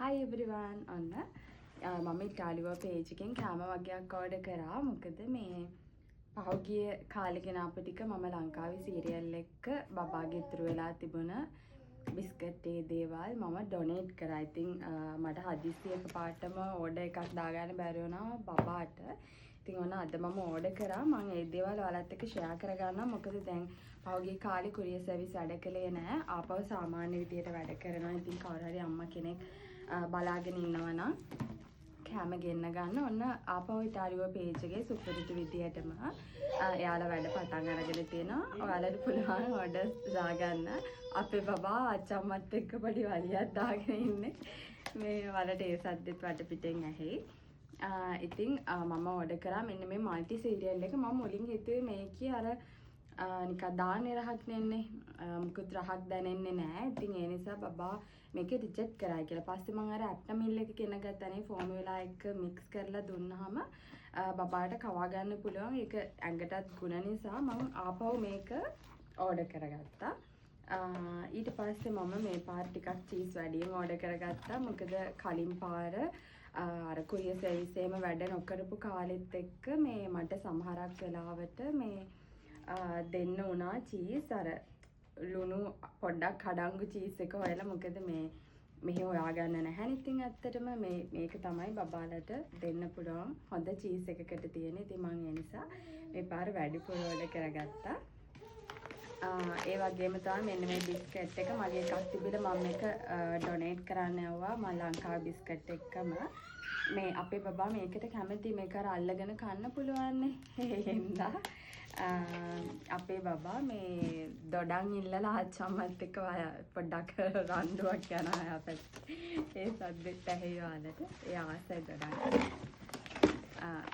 Hi everyone ඔන්න මම ඉතාලිව page එකෙන් කෑම වගේක් order කරා. මොකද මේ පහුගිය කාලේ ගෙනාපු ටික මම ලංකාවේ සීරියල් එක්ක බබාගේ ඉතුරු වෙලා තිබුණ බිස්කට් ඒ දේවල් මම donate කරා. ඉතින් මට හදිස්සියක පාටම order එකක් දාගන්න බැරි වුණා බබාට. ඉතින් ඔන්න අද මම order කරා. මම ඒ දේවල් ඔයාලත් එක්ක share කරගන්නම්. මොකද දැන් පහුගිය කාලේ courier service වැඩ කළේ නැහැ. ආපහු සාමාන්‍ය විදියට වැඩ කරනවා. ඉතින් කවුරු හරි අම්මා කෙනෙක් බලාගෙන ඉන්නවා නම් කැම ගෙන්න ගන්න ඔන්න ආපහු ඉතාලියෝ page එකේ සුපුරුදු විදියටම එයාලා වැඩ පටන් අරගෙන තියෙනවා. ඔයාලට පුළුවන් orders දාගන්න. අපේ බබා අච්චම්මත් එක්ක පොඩි වලියක් දාගෙන ඉන්නේ. මේ වලට ඒ සද්දෙත් වටපිටෙන් ඇහෙයි. ඉතින් මම order කරා මෙන්න මේ multi serial එක. මම මුලින් හිතුවේ මේකේ අර නිකන් දාන්නේ රහක් නෙන්නේ මුකුත් රහක් දැනෙන්නේ නැහැ. ඉතින් ඒ නිසා බබා මේක රිජෙක්ට් කරා කියලා. පස්සේ මම අර ඇප්ටා මිල් එක ගෙන ගත්තනේ ෆෝමියුලා එක මික්ස් කරලා දුන්නාම බබාට කවා ගන්න පුළුවන්. ඒක ඇඟටත් ගුණ නිසා මම ආපහු මේක ඕඩර් කරගත්තා. ඊට පස්සේ මම මේ පාර ටිකක් චීස් වැඩියෙන් ඕඩර් කරගත්තා. මොකද කලින් පාර අර courier service එකේම වැඩ නොකරපු කාලෙත් එක්ක මේ මට සමහරක් වෙලාවට මේ දෙන්න උනා චීස් අර ලුණු පොඩ්ඩක් කඩංගු චීස් එක හොයලා. මොකද මේ මෙහි හොයාගන්න නැහැ. ඉතින් ඇත්තටම මේක තමයි බබාලට දෙන්න පුළුවන් හොඳ චීස් එකකට තියෙන. ඉතින් මම ඒ නිසා මේ පාර වැඩිපුර ඕඩර් කරගත්තා. ඒ වගේම තමයි මෙන්න මේ බිස්කට් එක මගේ එකක් තිබිලා මම මේක ඩොනේට් කරන්න යවුවා. මම ලංකාවේ බිස්කට් එක්කම මේ අපේ බබා මේකට කැමති. මේක අර අල්ලගෙන කන්න පුළුවන් නේ. හින්දා අපේ බබා මේ දොඩන් ඉල්ලලා ආච්චම්මත් එක්ක පොඩ්ඩක් රණ්ඩුවක් යනවා අපිට. ඒ සද්දෙත් ඇහෙයි ඔයාලට. ඒ ආසයි දොඩන්.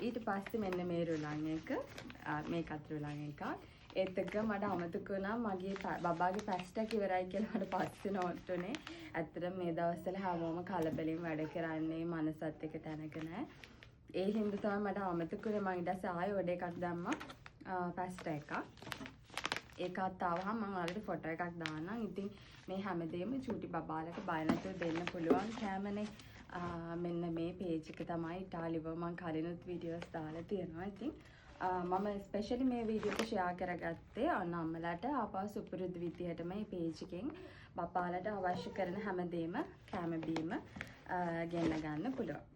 ඊට පස්සේ මෙන්න මේ රුලන් එක. මේකත් රුලන් එකක්. ඒත් එක්ක මට අමතක වුණා මගේ බබාගේ පැස්ටක් ඉවරයි කියලා මට පස්සේ නෝට් උනේ. ඇත්තටම මේ දවස්වල හැමෝම කලබලෙන් වැඩ කරන්නේ මනසත් එක්ක තැනක නැහැ. ඒ හින්දා තමයි මට අමතක වුණේ. මම ඊට පස්සේ ආයෙ ඔඩ එකක් දැම්මා. පැස්ටා එකක්. ඒකත් ආවහම මම ඔයාලට ෆොටෝ එකක් දාන්නම්. ඉතින් මේ හැමදේම චූටි බබාලට බය නැතුව දෙන්න පුළුවන් කැමනේ. මෙන්න මේ page එක තමයි ඉතාලිව මම කලිනුත් වීඩියෝස් දාලා තියෙනවා. ඉතින් මම ස්පෙෂලි මේ වීඩියෝ එක ෂෙයා කරගත්තේ අන්න අම්මලාට ආපහු සුපුරුදු විදියට මේ page එකෙන් බබාලට අවශ්‍ය කරන හැමදේම කැම බීම ගෙන්න ගන්න පුළුවන්.